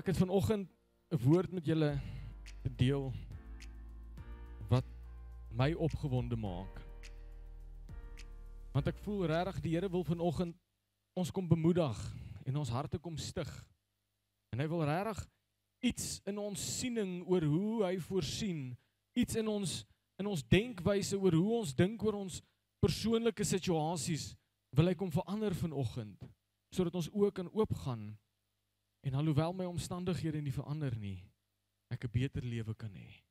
Ek het vanoggend 'n woord met julle te deel wat my opgewonde maak. Want ek voel regtig die Here wil vanoggend ons kom bemoedig en ons harte kom stig. En hy wil regtig iets in ons siening oor hoe hy voorsien, iets in ons denkwyse oor hoe ons dink oor ons persoonlike situasies, wil hy kom verander vanoggend, sodat ons oë kan oopgaan. En alhoewel my omstandighede nie verander nie, ek 'n beter lewe kan hê.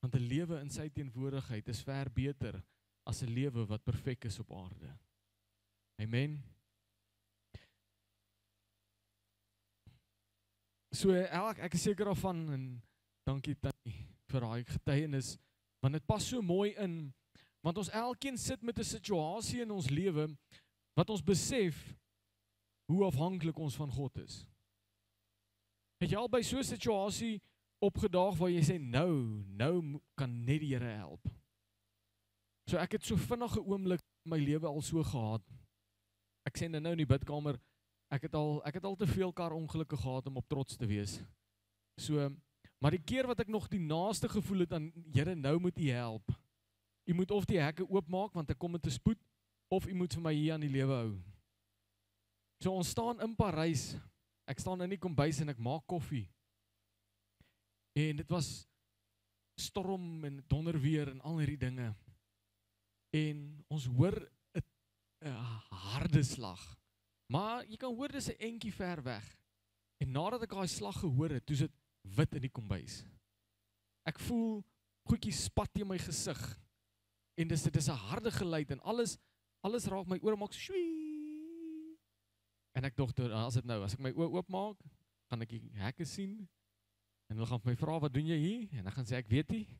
Want 'n lewe in sy teenwoordigheid is ver beter as 'n lewe wat perfek is op aarde. Amen. So ek is seker daarvan en dankie Tannie vir daai getuienis, want dit pas so mooi in, want ons elkeen sit met 'n situasie in ons lewe wat ons besef hoe afhanklik ons van God is. Het jy al by so 'n situasie opgedaag waar jy sê, nou kan net die Here help? So ek het so vinnige oomblik in my lewe al so gehad. Ek sê nou in die bidkamer, ek het al te veel karongelukke gehad om op trots te wees. So, maar die keer wat ek nog die naaste gevoel het aan, Here, nou moet U help. U moet of die hekke oopmaak, want ek kom met 'n spoed, of U moet vir my hier aan die lewe hou. So ons staan in Parys, ek staan in die kombuis en ek maak koffie. En dit was storm en donderweer en al hierdie dinge. En ons hoor 'n harde slag. Maar jy kan hoor dis 'n entjie ver weg. En nadat ek daai slag gehoor het, toe is dit wit in die kombuis. Ek voel goedjies spat in my gesig. En dit is 'n harde geluid en alles raak my ore maak swii. En ek dink, as ek my oë oopmaak, gaan ek die hekke sien. En hulle gaan vir my vra, wat doen jy hier? En ek gaan sê, ek weet nie.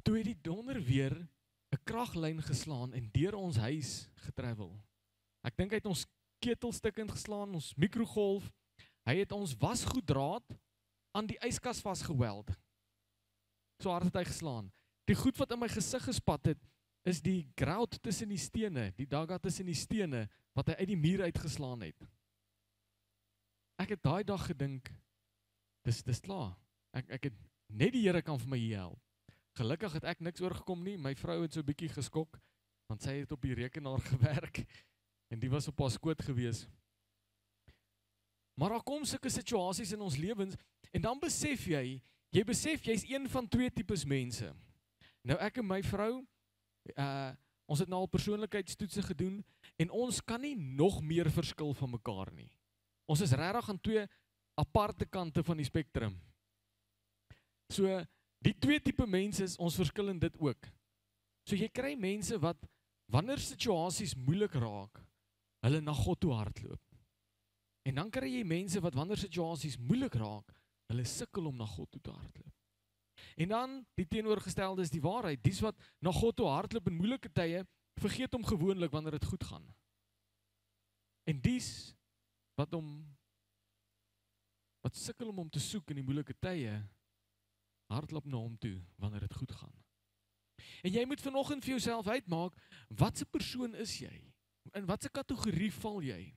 Toe het die donder weer 'n kraglyn geslaan en deur ons huis getravel. Ek dink hy het ons ketelstukkend geslaan, ons mikrogolf. Hy het ons wasgoeddraad aan die yskas vasgeweld. So hard het hy geslaan. Die goed wat in my gesig gespat het, is die grout tussen die stene, die dagga tussen die stene, wat hy uit die muur uitgeslaan het. Ek het daai dag gedink, dis klaar. Ek het net die Here kan vir my hier help. Gelukkig het ek niks oorgekom nie, my vrou het so 'n bietjie geskok, want sy het op die rekenaar gewerk, en die was op haar skoot gewees. Maar daar kom sulke situasies in ons lewens, en dan besef jy jy's een van twee tipes mense. Nou ek en my vrou, ons het nou al persoonlikheidstoetse gedoen, en ons kan nie nog meer verskil van mekaar nie. Ons is regtig aan twee aparte kante van die spektrum. So, die twee tipe mense is ons verskil in dit ook. So jy kry mense wat, wanneer situasies moeilik raak, hulle na God toe hardloop. En dan kry jy mense wat wanneer situasies moeilik raak, hulle sukkel om na God toe te hardloop. En dan, die teenoorgestelde is die waarheid, dies wat na God toe hardloop in moeilike tye, vergeet hom gewoonlik wanneer dit goed gaan. En dies wat sukkel om hom te soek in die moeilike tye, hardloop na hom toe wanneer dit goed gaan. En jy moet vanoggend vir jouself uitmaak, watse persoon is jy? In watse kategorie val jy?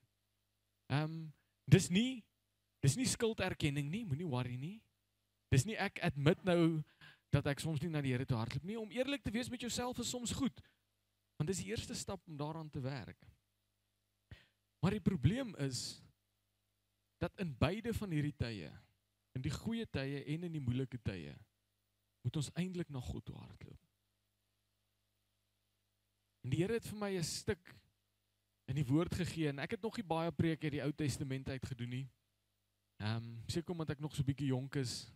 Dis nie skulderkenning nie, moenie worry nie. Dis nie ek admit nou dat ek soms nie na die Here toe hardloop nie. Om eerlik te wees met jouself is soms goed, want dis die eerste stap om daaraan te werk. Maar die probleem is dat in beide van hierdie tye, in die goeie tye en in die moeilike tye, moet ons eintlik na God toe hardloop. En die Here het vir my 'n stuk in die woord gegee, en ek het nog nie baie preke uit die Ou Testament uit gedoen nie. Seker omdat ek nog so bietjie jonk is,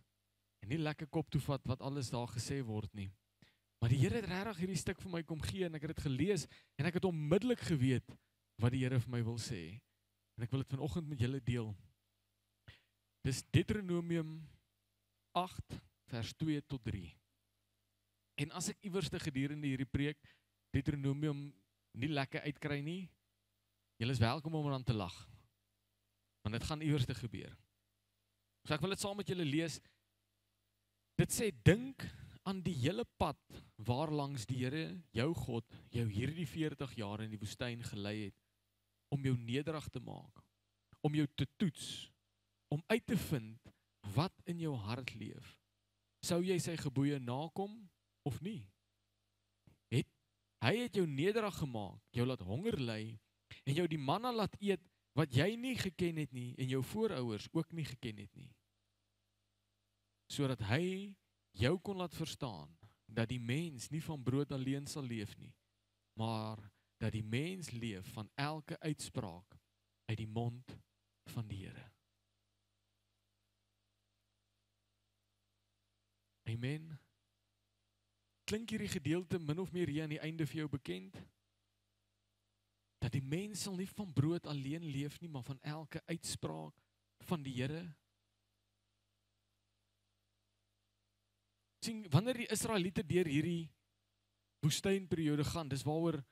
en nie lekker kop toe vat wat alles daar gesê word nie. Maar die Here het regtig hierdie stuk vir my kom gee, en ek het dit gelees, en ek het onmiddellik geweet wat die Here vir my wil sê. En ek wil dit vanoggend met julle deel. Dis Deuteronomium 8 vers 2 tot 3. En as ek iewers te gedurende hierdie preek Deuteronomium nie lekker uitkry nie, julle is welkom om aan te lag. Want dit gaan iewers te gebeur. So ek wil dit saam met julle lees. Dit sê, dink aan die hele pad waarlangs die Here, jou God, jou hierdie 40 jaar in die woestyn gelei het, om jou nederig te maak, om jou te toets, om uit te vind wat in jou hart leef. Sou jy sy gebooie nakom of nie? Hy het jou nederig gemaak, jou laat honger ly en jou die manna laat eet wat jy nie geken het nie en jou voorouers ook nie geken het nie. Sodat hy jou kon laat verstaan dat die mens nie van brood alleen sal leef nie, maar dat die mens leef van elke uitspraak uit die mond van die Here. Amen. Klink hierdie gedeelte min of meer hier aan die einde vir jou bekend? Dat die mens sal nie van brood alleen leef nie, maar van elke uitspraak van die Here. Sien, wanneer die Israeliete deur hierdie woestynperiode gaan, dis waaroor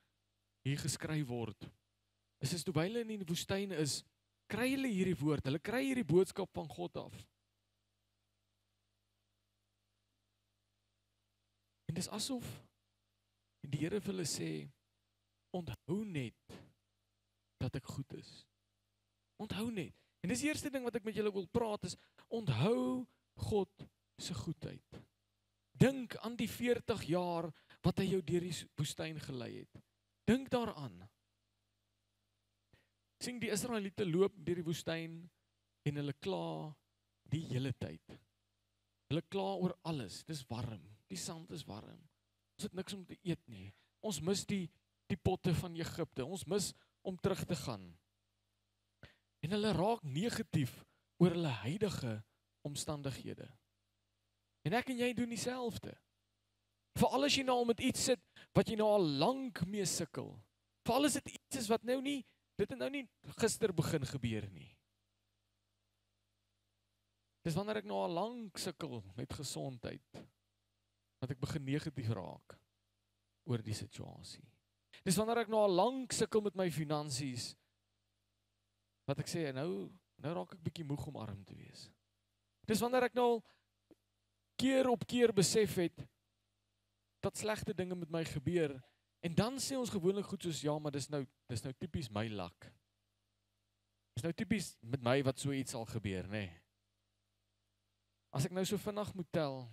hier geskryf word. Is terwyl hulle in die woestyn is, kry hulle hierdie woord, hulle kry hierdie boodskap van God af. En dis asof die Here vir hulle sê, onthou net dat ek goed is. Onthou net. En dis die eerste ding wat ek met julle wil praat is, onthou God se goedheid. Dink aan die 40 jaar wat hy jou deur die woestyn gelei het. Dink daaraan. Sien, die Israeliete loop deur die woestyn en hulle kla die hele tyd. Hulle kla oor alles. Dis warm. Die sand is warm. Ons het niks om te eet nie. Ons mis die potte van Egipte. Ons mis om terug te gaan. En hulle raak negatief oor hulle huidige omstandighede. En ek en jy doen dieselfde. Veral as jy nou al met iets sit wat jy nou al lank mee sukkel. Veral as dit iets is wat dit het nou nie gister begin gebeur nie. Dis wanneer ek nou al lank sukkel met gesondheid, dat ek begin negatief raak oor die situasie. Dis wanneer ek nou al lank sukkel met my finansies, wat ek sê, nou raak ek bietjie moeg om arm te wees. Dis wanneer ek nou al keer op keer besef het, dat slegte dinge met my gebeur, en dan sê ons gewoonlik goed soos, ja, maar dis nou typies my lak. Dis nou typies met my wat so iets sal gebeur, nê? As ek nou so vinnig moet tel,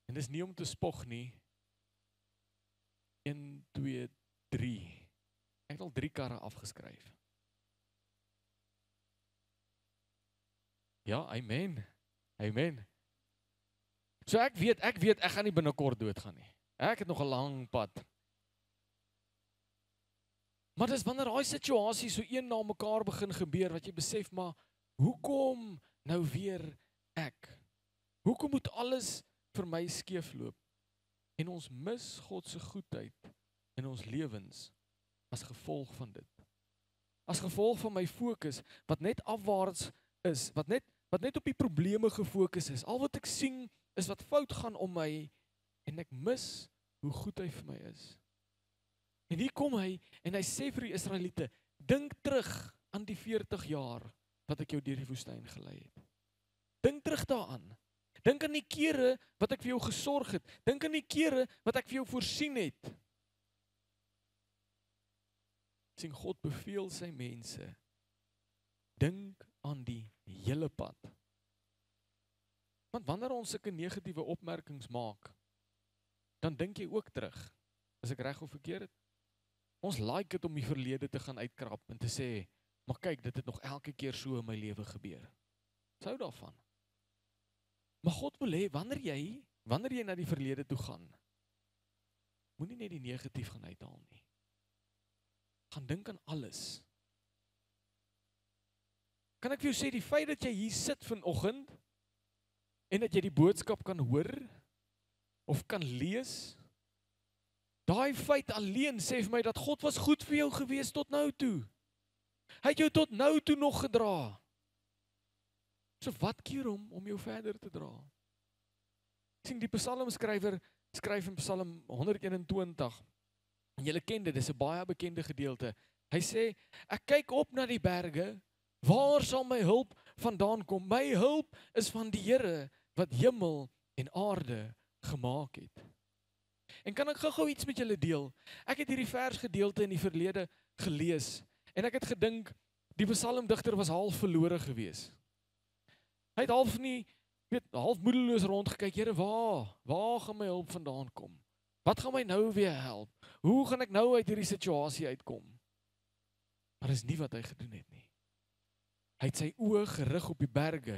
en dis nie om te spog nie, 1, 2, 3. Ek het al 3 karre afgeskryf. Ja, amen. Amen. So ek weet, ek gaan nie binnekort doodgaan nie. Ek het nog 'n lang pad. Maar dis wanneer daai situasie so een na mekaar begin gebeur, wat jy besef, maar hoekom nou weer ek? Hoekom moet alles vir my skeefloop? En ons mis God se goedheid in ons lewens as gevolg van dit. As gevolg van my fokus wat net afwaarts is, wat net op die probleme gefokus is. Al wat ek sien is wat fout gaan om my en ek mis hoe goed hy vir my is. En hier kom hy en hy sê vir die Israeliete, dink terug aan die 40 jaar wat ek jou deur die woestyn gelei het. Dink terug daaraan. Dink aan die kere wat ek vir jou gesorg het. Dink aan die kere wat ek vir jou voorsien het. Sien, God beveel sy mense, dink aan die hele pad. Want wanneer ons sulke negatiewe opmerkings maak, dan dink jy ook terug. As ek reg of verkeerd? Ons like dit om die verlede te gaan uitkrap en te sê, maar kyk, dit het nog elke keer so in my lewe gebeur. Hou daarvan. Maar God wil hê, wanneer jy na die verlede toe gaan, moenie net die negatief gaan uithaal nie. Gaan dink aan alles. Kan ek vir jou sê, die feit dat jy hier sit vanoggend, en dat jy die boodskap kan hoor, of kan lees, daai feit alleen sê vir my dat God was goed vir jou gewees tot nou toe. Hy het jou tot nou toe nog gedra. So wat keer hom om jou verder te dra? Ek sien die psalmskrywer skryf in Psalm 121, en julle ken dit, dis 'n baie bekende gedeelte. Hy sê, ek kyk op na die berge, waar sal my hulp vandaan kom? My hulp is van die Here, wat hemel en aarde gemaak het. En kan ek gou-gou iets met julle deel? Ek het hierdie versgedeelte in die verlede gelees, En ek het gedink, die psalmdigter was half verlore gewees. Hy het half nie, half moedeloos rondgekyk, Here, waar gaan my hulp vandaan kom? Wat gaan my nou weer help? Hoe gaan ek nou uit hierdie situasie uitkom? Maar dis nie wat hy gedoen het nie. Hy het sy oë gerig op die berge,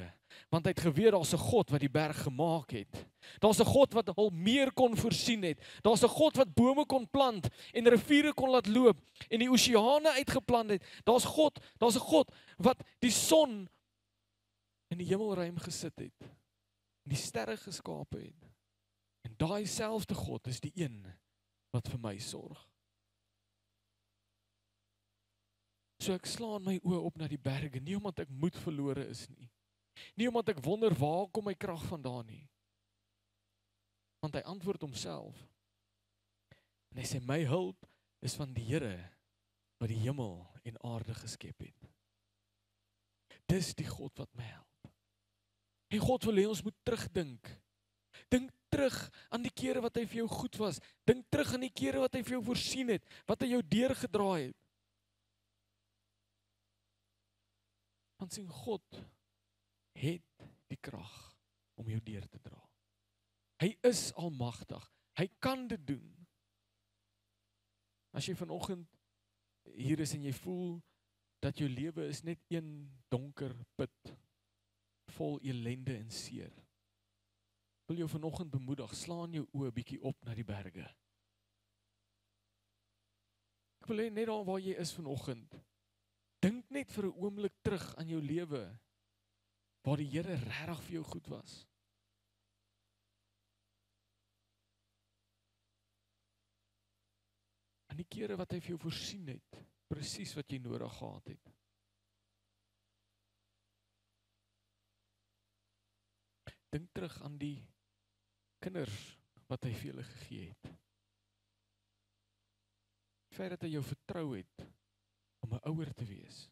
want hy het geweet daar's 'n God wat die berg gemaak het. Daar's 'n God wat al meer kon voorsien het. Daar's 'n God wat bome kon plant en riviere kon laat loop en die oseane uitgeplant het. Daar's 'n God wat die son in die hemelruim gesit het en die sterre geskape het. En daai selfde God is die een wat vir my sorg. So ek slaan my oë op na die berge, nie omdat ek moed verlore is nie. Nie omdat ek wonder waar kom my krag vandaan nie. Want hy antwoord homself. En hy sê my hulp is van die Here wat die hemel en aarde geskep het. Dis die God wat my help. En God wil hê ons moet terugdink. Dink terug aan die kere wat hy vir jou goed was. Dink terug aan die kere wat hy vir jou voorsien het, wat hy jou deurgedraai het. Want sien, God het die krag om jou deur te dra. Hy is almagtig. Hy kan dit doen. As jy vanoggend hier is en jy voel dat jou lewe is net een donker put, vol ellende en seer, wil jou vanoggend bemoedig, slaan jou oë bietjie op na die berge. Ek wil hê net daar waar jy is vanoggend, dink net vir 'n oomblik terug aan jou lewe, waar die Here regtig vir jou goed was. Aan die kere wat hy vir jou voorsien het, presies wat jy nodig gehad het. Dink terug aan die kinders wat hy vir julle gegee het. Die feit dat hy jou vertrou het om 'n ouer te wees.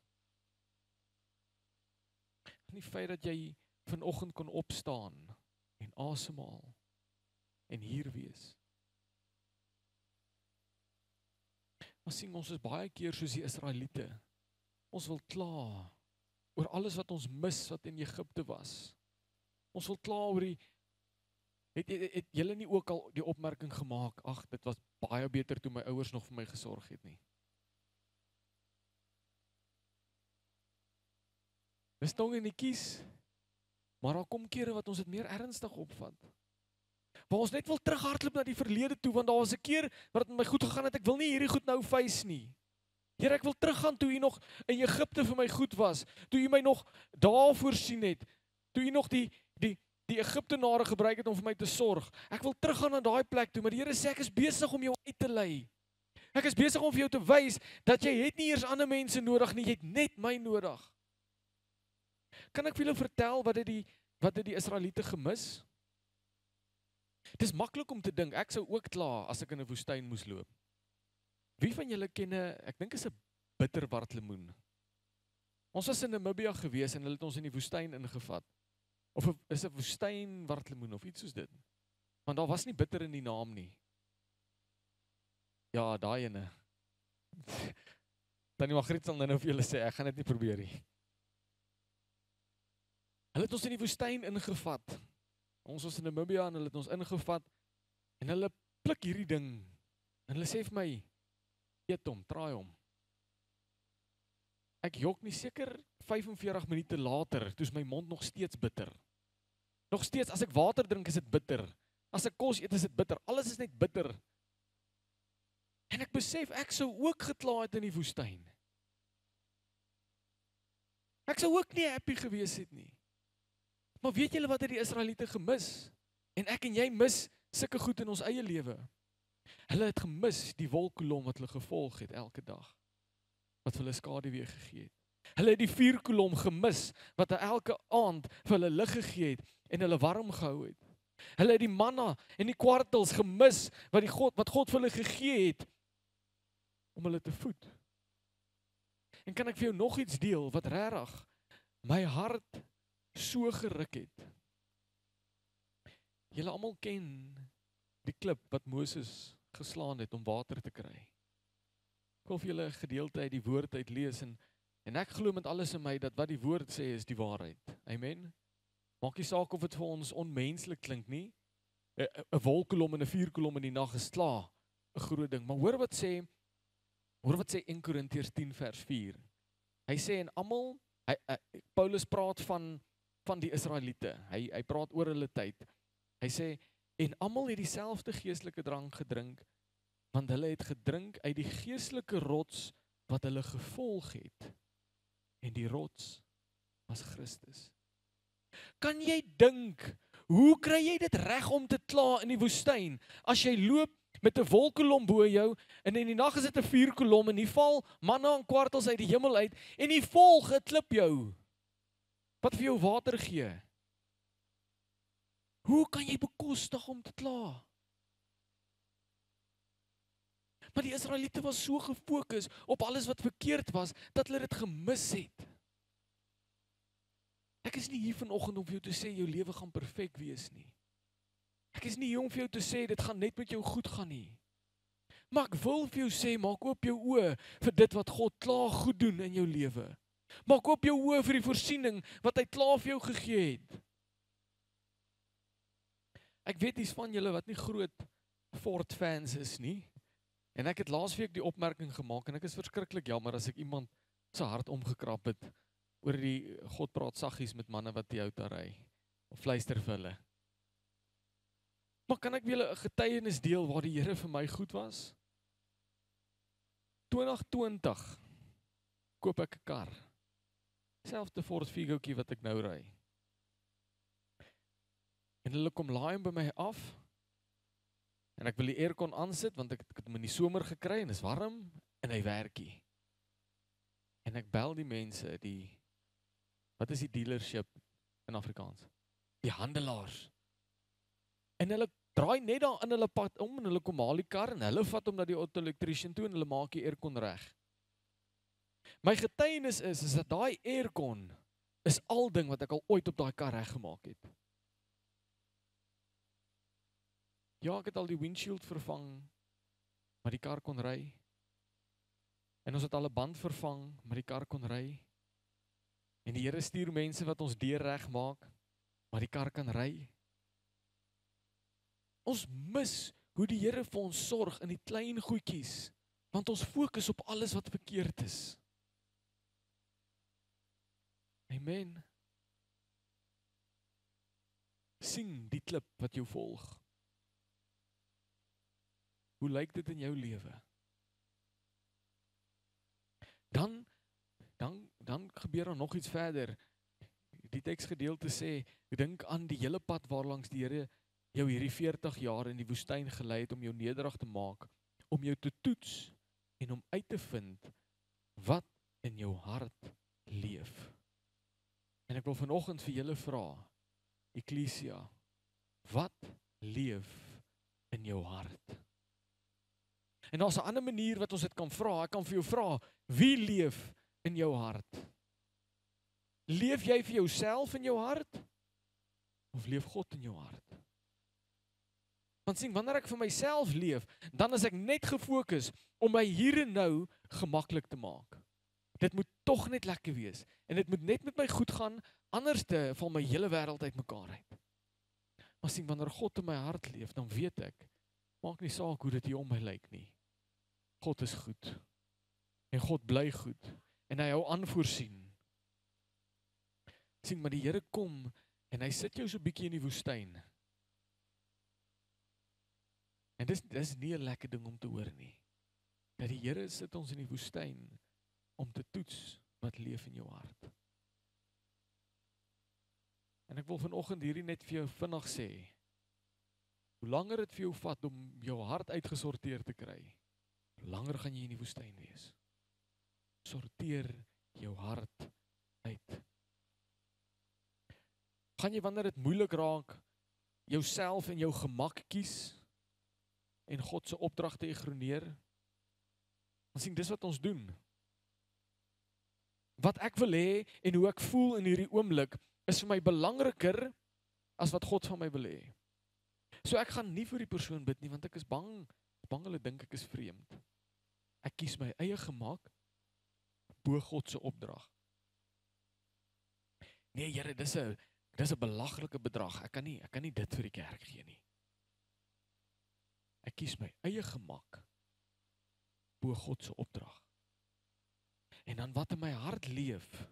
En die feit dat jy vanoggend kon opstaan en asemhaal en hier wees. Maar sien, ons is baie keer soos die Israeliete. Ons wil kla oor alles wat ons mis wat in Egipte was. Ons wil kla oor die het julle nie ook al die opmerking gemaak, ag, dit was baie beter toe my ouers nog vir my gesorg het nie. Dis tong en die kies, maar daar kom kere wat ons dit meer ernstig opvat. Waar ons net wil terughardloop na die verlede toe, want daar was 'n keer wat het met my goed gegaan het, ek wil nie hierdie goed nou face nie. Here, ek wil teruggaan toe U nog in Egipte vir my goed was, toe U my nog daar voorsien het, toe U nog die Egiptenare gebruik het om vir my te sorg. Ek wil teruggaan na daai plek toe, maar die Here sê ek is besig om jou uit te lei. Ek is besig om vir jou te wys dat jy het nie eers ander mense nodig nie, jy het net my nodig. Kan ek vir julle vertel wat het die Israeliete gemis? Het is maklik om te dink, ek sou ook kla as ek in 'n woestyn moes loop. Wie van julle ken ek dink is 'n bitterwartlemoen. Ons was in Namibia gewees en hulle het ons in die woestyn ingevat. Of is 'n woestynwartlemoen of iets soos dit. Want daar was nie bitter in die naam nie. Ja, daai ene. Tannie Margriet sal nou vir julle sê, ek gaan dit nie probeer nie. Hulle het ons in die woestyn ingevat. Ons was in Namibia en hulle het ons ingevat en hulle pluk hierdie ding en hulle sê vir my, eet hom, traai hom. Ek jok nie, seker 45 minute later, toe is my mond nog steeds bitter. Nog steeds, as ek water drink is dit bitter. As ek kos eet is dit bitter. Alles is net bitter. En ek besef, ek sou ook gekla het in die woestyn. Ek sou ook nie happy gewees het nie. Maar weet julle wat het die Israeliete gemis? En ek en jy mis sulke goed in ons eie lewe. Hulle het gemis die wolkkolom wat hulle gevolg het elke dag. Wat vir hulle skaduwee gegee het. Hulle het die vuurkolom gemis wat elke aand vir hulle lig gegee het en hulle warm gehou het. Hulle het die manna en die kwartels gemis wat God vir hulle gegee het om hulle te voed. En kan ek vir jou nog iets deel wat regtig my hart so geruk het. Julle almal ken die klip wat Moses geslaan het om water te kry. Ek wil vir julle 'n gedeelte uit die woord uit lees en ek glo met alles in my dat wat die woord sê is die waarheid. Amen. Maak nie saak of dit vir ons onmenslik klink nie. 'n wolkolom en 'n vuurkolom in die nag is klaar 'n groot ding. Maar hoor wat sê 1 Korintiërs 10 vers 4. Hy sê en almal Paulus praat van die Israeliete. Hy praat oor hulle tyd. Hy sê en almal het dieselfde geestelike drank gedrink, want hulle het gedrink uit die geestelike rots wat hulle gevolg het. En die rots was Christus. Kan jy dink, hoe kry jy dit reg om te kla in die woestyn? As jy loop met 'n wolkolom bo jou en in die nag is dit 'n vuurkolom en hier val manna en kwartels uit die hemel uit en die volg 'n klip jou wat vir jou water gee. Hoe kan jy bekostig om te kla? Maar die Israeliete was so gefokus op alles wat verkeerd was, dat hulle dit gemis het. Ek is nie hier vanoggend om vir jou te sê jou lewe gaan perfek wees nie. Ek is nie hier om vir jou te sê dit gaan net met jou goed gaan nie. Maar ek wil vir jou sê, maak oop jou oë vir dit wat God klaar goed doen in jou lewe. Maak oop jou oë vir die voorsiening wat hy klaar vir jou gegee het. Ek weet dis van julle wat nie groot Ford fans is nie. En ek het laasweek die opmerking gemaak en ek is verskriklik jammer as ek iemand se hart omgekrap het oor die God praat saggies met manne wat Toyota ry of fluister vir hulle. Maar kan ek vir julle 'n getuienis deel waar die Here vir my goed was? 2020 koop ek 'n kar. Selfde Ford Figo'tjie wat ek nou ry. En hulle kom laai hom by my af. En ek wil die aircon aansit want ek het hom in die somer gekry en is warm en hy werkie. En ek bel die mense, wat is die dealership in Afrikaans? Die handelaars. En hulle draai net daar in hulle pad om en hulle kom haal die kar en hulle vat hom na die auto-elektrician toe en hulle maak die aircon reg. My getuienis is dat daai aircon is al ding wat ek al ooit op daai kar reggemaak het. Ja, ek het al die windshield vervang, maar die kar kon ry. En ons het al 'n band vervang, maar die kar kon ry. En die Here stuur mense wat ons deur regmaak, maar die kar kan ry. Ons mis hoe die Here vir ons sorg in die klein goedjies, want ons fokus op alles wat verkeerd is. Amen. Sing die klip wat jou volg. Hoe lyk dit in jou lewe? Dan gebeur daar nog iets verder. Die teksgedeelte sê, dink aan die hele pad waarlangs die Here jou hierdie 40 jaar in die woestyn gelei het om jou nederig te maak, om jou te toets en om uit te vind wat in jou hart leef. En ek wil vanoggend vir julle vra, Ekklesia, wat leef in jou hart? En daar's 'n ander manier wat ons dit kan vra. Ek kan vir jou vra, wie leef in jou hart? Leef jy vir jouself in jou hart? Of leef God in jou hart? Want sien, wanneer ek vir myself leef, dan is ek net gefokus om my hier en nou gemaklik te maak. Dit moet tog net lekker wees. En dit moet net met my goed gaan, anderste val my hele wêreld uitmekaar uit. Maar sien, wanneer God in my hart leef, dan weet ek, maak nie saak hoe dit hier om my lyk nie. God is goed. En God bly goed. En hy hou aan voorsien. Sien, maar die Here kom en hy sit jou so 'n bietjie in die woestyn. En dis nie 'n lekker ding om te hoor nie. Dat die Here sit ons in die woestyn om te toets wat leef in jou hart. En ek wil vanoggend hierdie net vir jou vinnig sê. Hoe langer dit vir jou vat om jou hart uitgesorteer te kry, hoe langer gaan jy in die woestyn wees. Sorteer jou hart uit. Gaan jy wanneer dit moeilik raak, jouself en jou gemak kies en God se opdragte ignoreer? Ons sien dis wat ons doen. Wat ek wil hê en hoe ek voel in hierdie oomblik is vir my belangriker as wat God van my wil hê. So ek gaan nie vir die persoon bid nie want ek is bang hulle dink ek is vreemd. Ek kies my eie gemak bo God se opdrag. Nee, Here, dis 'n belaglike bedrag. Ek kan nie dit vir die kerk gee nie. Ek kies my eie gemak bo God se opdrag. En dan wat in my hart leef,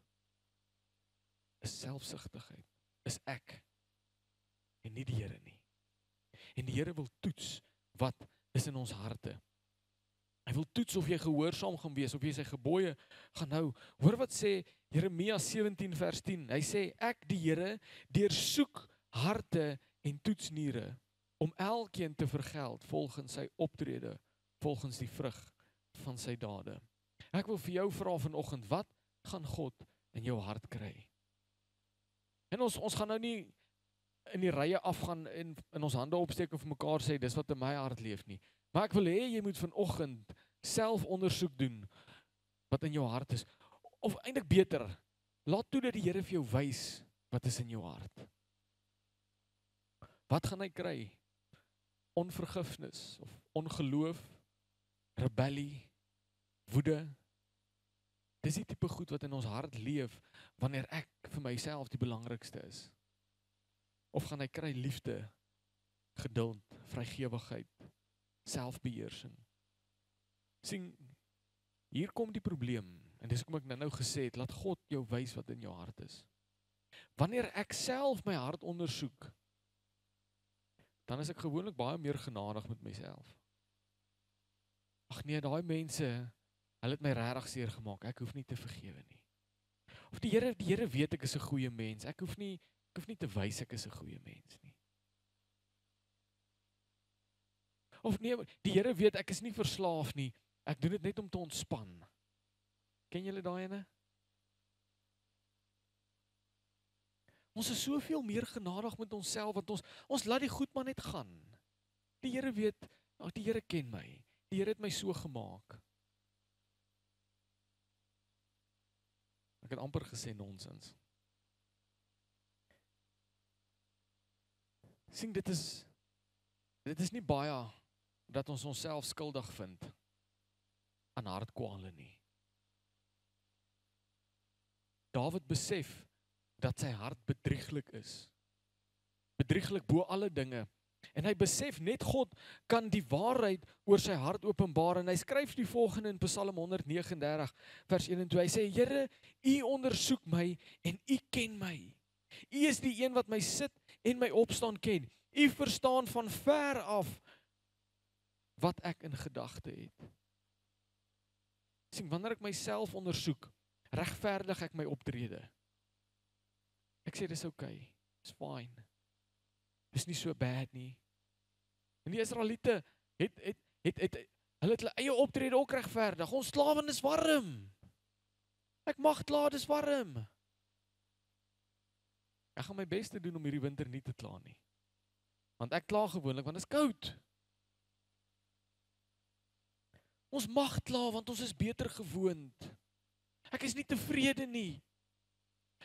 is selfsugtigheid, is ek, en nie die Here nie. En die Here wil toets wat is in ons harte. Hy wil toets of jy gehoorsaam gaan wees, of jy sy gebooie gaan hou. Hoor wat sê Jeremia 17 vers 10. Hy sê, ek die Here deursoek harte en toets niere, om elkeen te vergeld volgens sy optrede, volgens die vrug van sy dade. Ek wil vir jou vra vanoggend, wat gaan God in jou hart kry? En ons gaan nou nie in die rye afgaan en in ons hande opsteek en vir mekaar sê, dis wat in my hart leef nie. Maar ek wil hê, jy moet vanoggend self ondersoek doen, wat in jou hart is. Of eintlik beter, laat toe dat die Here vir jou wys, wat is in jou hart. Wat gaan hy kry? Onvergifnis, of ongeloof, rebellie, woede. Dis die tipe goed wat in ons hart leef, wanneer ek vir myself die belangrikste is. Of gaan hy kry liefde, geduld, vrygewigheid, selfbeheersing. Sien, hier kom die probleem, en dis hoekom ek nou gesê het, laat God jou wys wat in jou hart is. Wanneer ek self my hart ondersoek, dan is ek gewoonlik baie meer genadig met myself. Ag nee, daai mense, hulle het my regtig seer gemaak, ek hoef nie te vergewe nie. Of die Here weet ek is 'n goeie mens, ek hoef nie te wys ek is 'n goeie mens nie. Of nee, die Here weet ek is nie verslaaf nie, ek doen dit net om te ontspan. Ken julle daai ene? Ons is soveel meer genadig met onsself, want ons laat die goed maar net gaan. Die Here weet, die Here ken my, die Here het my so gemaak. Ek het amper gesê nonsens. Sien, dit is nie baie dat ons onsself skuldig vind aan hartkwale nie. Dawid besef dat sy hart bedrieglik is. Bedrieglik bo alle dinge. En hy besef net God kan die waarheid oor sy hart openbaar. En hy skryf die volgende in Psalm 139 vers 1 en 2. Hy sê, Here, U ondersoek my en U ken my. U is die een wat my sit en my opstaan ken. U verstaan van ver af wat ek in gedagte het. Sien, wanneer ek myself ondersoek, regverdig ek my optrede. Ek sê dis okay, it's fine. Dis nie so bad nie. En die Israeliete hulle het hulle eie optrede ook regverdig. Ons slawe is warm. Ek mag kla, dis warm. Ek gaan my bes te doen om hierdie winter nie te kla nie. Want ek kla gewoonlik want dit is koud. Ons mag kla want ons is beter gewoond. Ek is nie tevrede nie.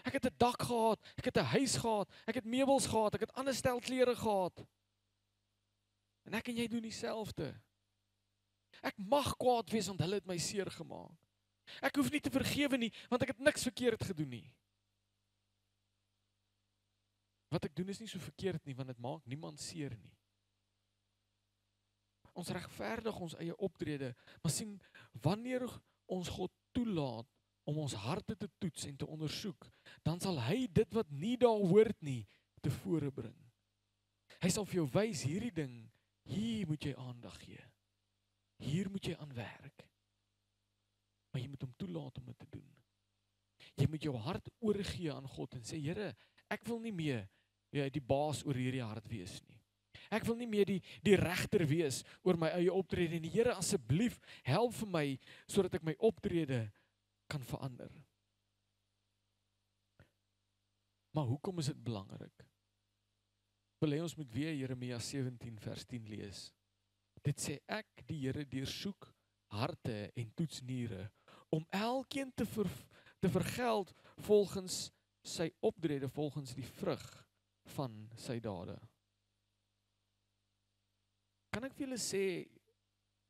Ek het 'n dak gehad, ek het 'n huis gehad, ek het meubels gehad, ek het ander stel klere gehad. En ek en jy doen dieselfde. Ek mag kwaad wees want hulle het my seer gemaak. Ek hoef nie te vergewe nie, want ek het niks verkeerd gedoen nie. Wat ek doen is nie so verkeerd nie, want dit maak niemand seer nie. Ons regverdig ons eie optrede, maar sien, wanneer ons God toelaat om ons harte te toets en te ondersoek, dan sal hy dit wat nie daar hoort nie, tevore bring. Hy sal vir jou wys, hierdie ding, hier moet jy aandag gee. Hier moet jy aan werk. Maar jy moet hom toelaat om dit te doen. Jy moet jou hart oorgee aan God en sê, Here, ek wil nie meer die baas oor hierdie hart wees nie. Ek wil nie meer die regter wees oor my eie optrede nie. Here, asseblief, help vir my, sodat ek my optrede kan verander. Maar hoekom is dit belangrik? Ek wil hê ons moet weer Jeremia 17 vers 10 lees. Dit sê, ek die Here deursoek harte en toets niere, om elkeen te vergeld volgens sy optrede, volgens die vrug van sy dade. Kan ek vir julle sê,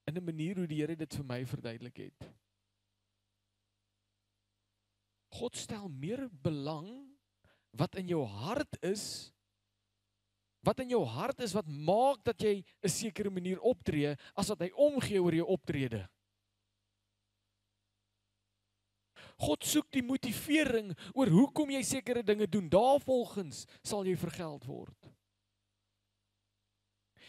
in 'n manier hoe die Here dit vir my verduidelik het. God stel meer belang wat in jou hart is, wat maak dat jy 'n sekere manier optree, as wat hy omgee oor jou optrede. God soek die motivering oor hoekom jy sekere dinge doen, daarvolgens sal jy vergeld word.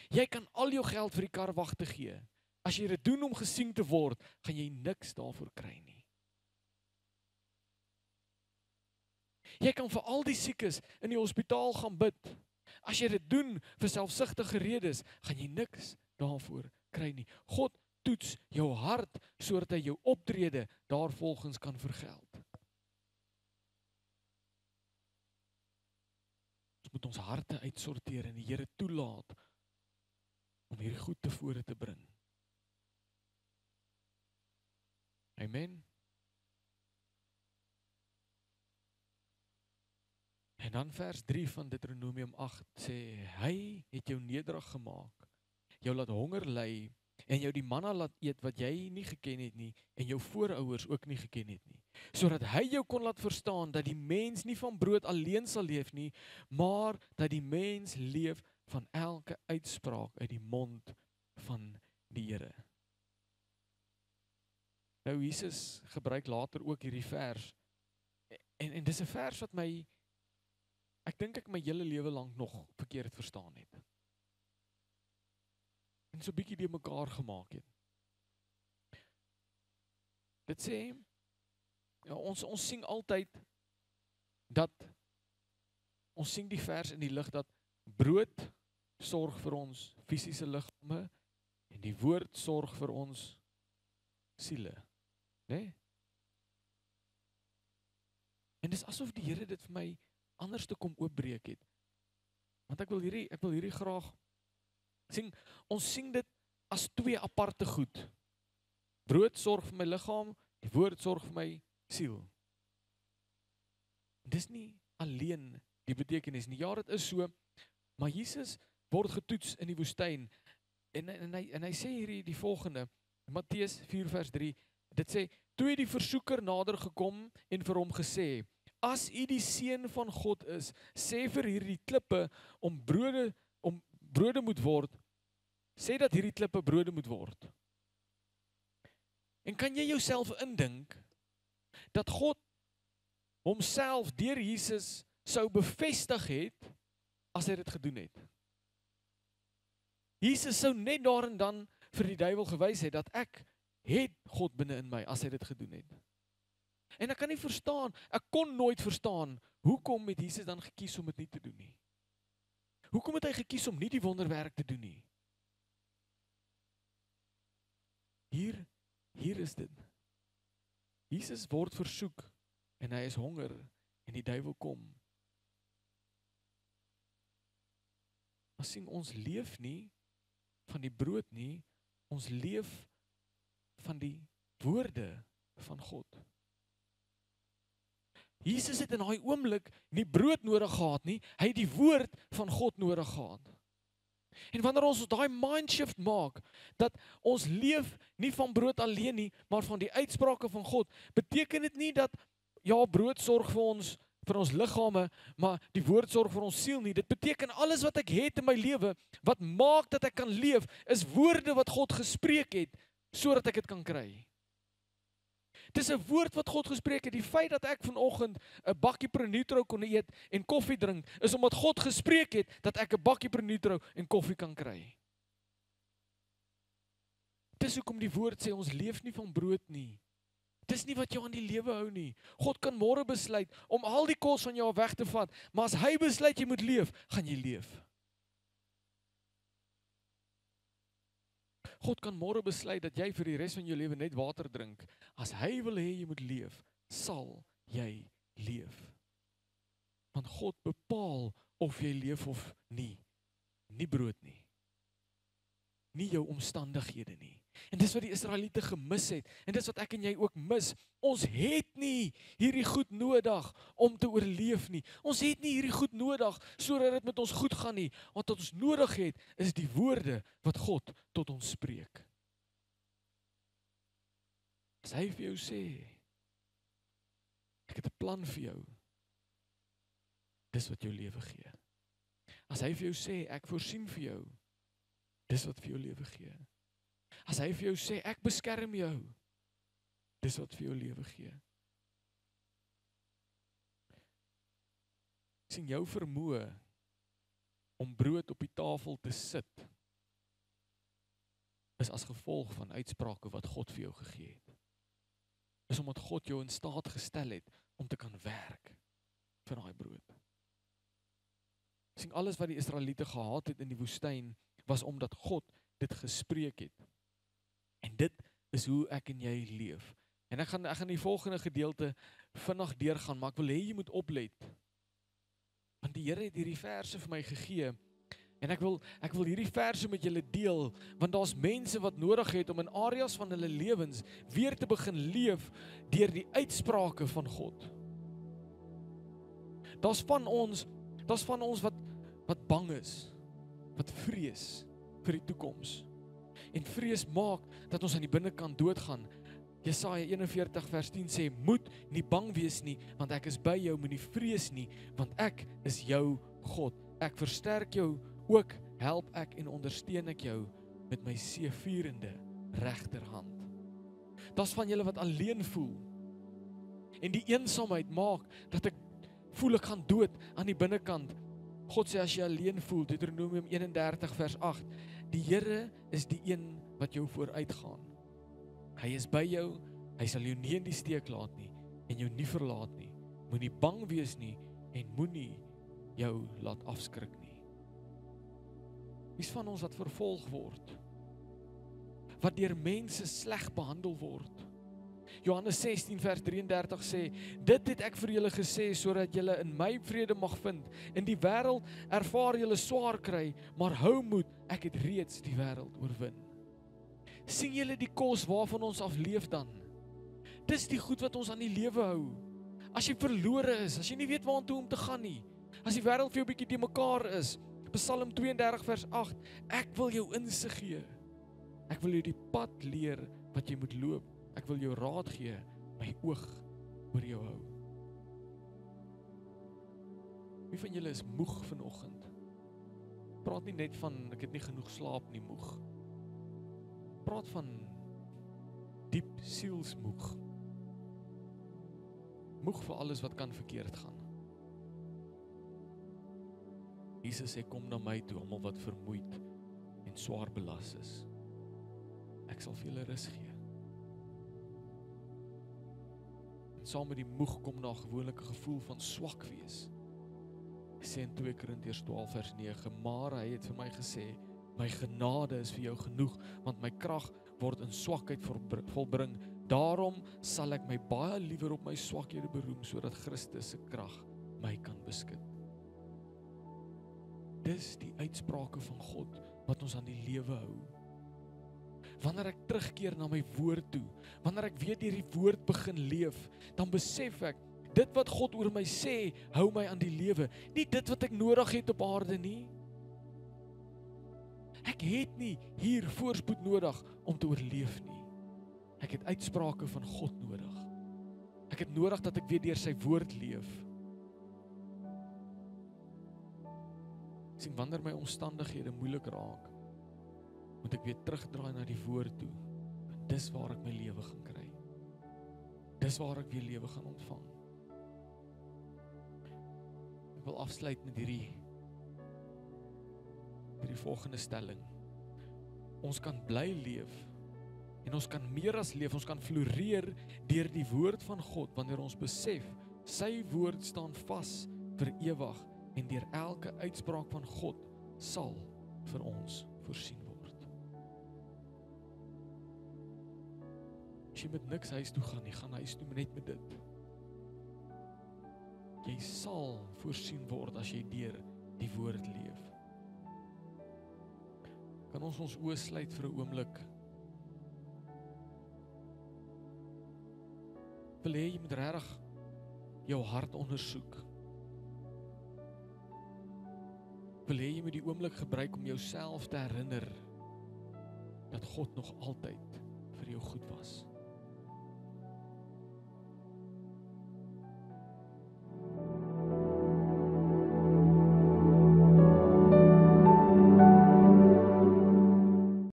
Jy kan al jou geld vir die karwagte gee. As jy dit doen om gesien te word, gaan jy niks daarvoor kry nie. Jy kan vir al die siekes in die hospitaal gaan bid. As jy dit doen vir selfsugtige redes, gaan jy niks daarvoor kry nie. God toets jou hart, sodat hy jou optrede daarvolgens kan vergeld. Ons moet ons harte uitsorteer en die Here toelaat om hierdie goed tevore te bring. Amen. En dan vers 3 van Deuteronomium 8 sê, hy het jou nederig gemaak, jou laat honger ly, en jou die manna laat eet wat jy nie geken het nie, en jou voorouers ook nie geken het nie, sodat hy jou kon laat verstaan, dat die mens nie van brood alleen sal leef nie, maar dat die mens leef van elke uitspraak uit die mond van die Here. Nou Jesus gebruik later ook hierdie vers, en dis 'n vers wat ek dink ek my hele lewe lank nog verkeerd verstaan het. En so bietjie die mekaar gemaak het. Dit sê, ja, ons sing altyd dat, ons sing die vers in die lig dat brood sorg vir ons fisiese liggame en die woord sorg vir ons siele, né? En dis asof die Here dit vir my anders te kom oopbreek het. Want ek wil hierdie graag sing, ons sing dit as twee aparte goed. Brood sorg vir my liggaam, die woord sorg vir my siel. Dis nie alleen die betekenis nie. Ja, dit is so, maar Jesus word getoets in die woestyn, en hy sê hierdie die volgende, Matteus 4 vers 3, dit sê, toe het die versoeker nader gekom en vir hom gesê, as u die seun van God is, sê vir hierdie klippe om brode moet word, sê dat hierdie klippe brode moet word. En kan jy jouself indink dat God homself deur Jesus sou bevestig het as hy dit gedoen het? Jesus sou net daar en dan vir die duiwel gewys het dat ek het God binne in my as hy dit gedoen het. En ek kan nie verstaan, ek kon nooit verstaan, hoekom het Jesus dan gekies om dit nie te doen nie? Hoekom het hy gekies om nie die wonderwerk te doen nie? Hier is dit. Jesus word versoek, en hy is honger, en die duiwel kom. Maar sien, ons leef nie van die brood nie, ons leef van die woorde van God. Jesus het in daai oomblik nie brood nodig gehad nie, hy het die woord van God nodig gehad. En wanneer ons daai mindshift maak, dat ons leef nie van brood alleen nie, maar van die uitsprake van God, beteken dit nie dat, ja, brood sorg vir ons liggame, maar die woord sorg vir ons siel nie. Dit beteken alles wat ek het in my lewe, wat maak dat ek kan leef, is woorde wat God gespreek het, sodat ek dit kan kry. Dis 'n woord wat God gespreek het. Die feit dat ek vanoggend 'n bakkie Pronutro kon eet en koffie drink, is omdat God gespreek het dat ek 'n bakkie Pronutro en koffie kan kry. Dis hoekom die woord sê ons leef nie van brood nie. Dis nie wat jou aan die lewe hou nie. God kan môre besluit om al die kos van jou af weg te vat, maar as hy besluit jy moet leef, gaan jy leef. God kan môre besluit dat jy vir die res van jou lewe net water drink. As hy wil hê jy moet leef, sal jy leef. Want God bepaal of jy leef of nie. Nie brood nie. Nie jou omstandighede nie. En dis wat die Israeliete gemis het. En dis wat ek en jy ook mis. Ons het nie hierdie goed nodig om te oorleef nie. Ons het nie hierdie goed nodig sodat dit met ons goed gaan nie. Wat ons nodig het, is die woorde wat God tot ons spreek. As hy vir jou sê, ek het 'n plan vir jou, dis wat jou lewe gee. As hy vir jou sê, ek voorsien vir jou, dis wat vir jou lewe gee. As hy vir jou sê, ek beskerm jou, dis wat vir jou lewe gee. Sien jou vermoë om brood op die tafel te sit, is as gevolg van uitsprake wat God vir jou gegee het. Is omdat God jou in staat gestel het om te kan werk vir daai brood. Sien, alles wat die Israeliete gehad het in die woestyn, was omdat God dit gespreek het. En dit is hoe ek en jy leef. En ek gaan die volgende gedeelte vinnig deurgaan, maar ek wil hê jy moet oplet. Want die Here het hierdie verse vir my gegee, en ek wil hierdie verse met julle deel, want daar's mense wat nodig het om in areas van hulle lewens weer te begin leef deur die uitsprake van God. Daar's van ons wat bang is, wat vrees vir die toekoms. En vrees maak dat ons aan die binnekant doodgaan. Jesaja 41 vers 10 sê, moet nie bang wees nie, want ek is by jou, moenie vrees nie, want ek is jou God. Ek versterk jou, ook help ek en ondersteun ek jou met my seëvierende regterhand. Daar's van julle wat alleen voel, en die eensaamheid maak dat ek voel ek gaan dood aan die binnekant. God sê as jy alleen voel, Deuteronomium 31 vers 8, die Here is die een wat jou vooruitgaan. Hy is by jou, hy sal jou nie in die steek laat nie, en jou nie verlaat nie. Moenie bang wees nie, en moenie jou laat afskrik nie. Wie's van ons wat vervolg word? Wat deur mense sleg behandel word? Johannes 16 vers 33 sê, dit het ek vir julle gesê, sodat julle in my vrede mag vind. In die wêreld ervaar julle swaar kry, maar hou moed, ek het reeds die wêreld oorwin. Sien julle die kos waarvan ons afleef dan? Dis die goed wat ons aan die lewe hou. As jy verlore is, as jy nie weet waartoe om te gaan nie, as die wêreld vir jou bietjie te mekaar is, Psalm 32 vers 8, ek wil jou insig gee. Ek wil jou die pad leer wat jy moet loop. Ek wil jou raad gee, my oog oor jou hou. Wie van julle is moeg vanoggend? Praat nie net van, ek het nie genoeg slaap nie, moeg. Praat van diep sielsmoeg. Moeg vir alles wat kan verkeerd gaan. Jesus sê, kom na my toe, almal wat vermoeid en swaar belas is. Ek sal vir julle rus gee. En saam met die moeg kom daar gewoonlik 'n gevoel van swak wees. Hy sê in 2 Korintiërs 12 vers 9, maar hy het vir my gesê, my genade is vir jou genoeg, want my krag word in swakheid volbring. Daarom sal ek my baie liewer op my swakhede beroem, sodat Christus se krag my kan beskud. Dis die uitsprake van God wat ons aan die lewe hou. Wanneer ek terugkeer na my woord toe, wanneer ek weer deur die woord begin leef, dan besef ek, dit wat God oor my sê, hou my aan die lewe. Nie dit wat ek nodig het op aarde nie. Ek het nie hier voorspoed nodig om te oorleef nie. Ek het uitsprake van God nodig. Ek het nodig dat ek weer deur sy woord leef. Sien, wanneer my omstandighede moeilik raak, moet ek weer terugdraai na die woord toe. Dis waar ek my lewe gaan kry. Dis waar ek weer lewe gaan ontvang. Ek wil afsluit met hierdie volgende stelling. Ons kan bly leef en ons kan meer as leef, ons kan floreer deur die woord van God, wanneer ons besef, sy woord staan vas vir ewig en deur elke uitspraak van God sal vir ons voorsien word. As jy met niks huis toe gaan nie, gaan huis toe net met dit. Jy sal voorsien word as jy deur die woord leef. Kan ons oë sluit vir 'n oomblik? Wil jy moet regtig jou hart ondersoek. Wil jy moet die oomblik gebruik om jouself te herinner dat God nog altyd vir jou goed was.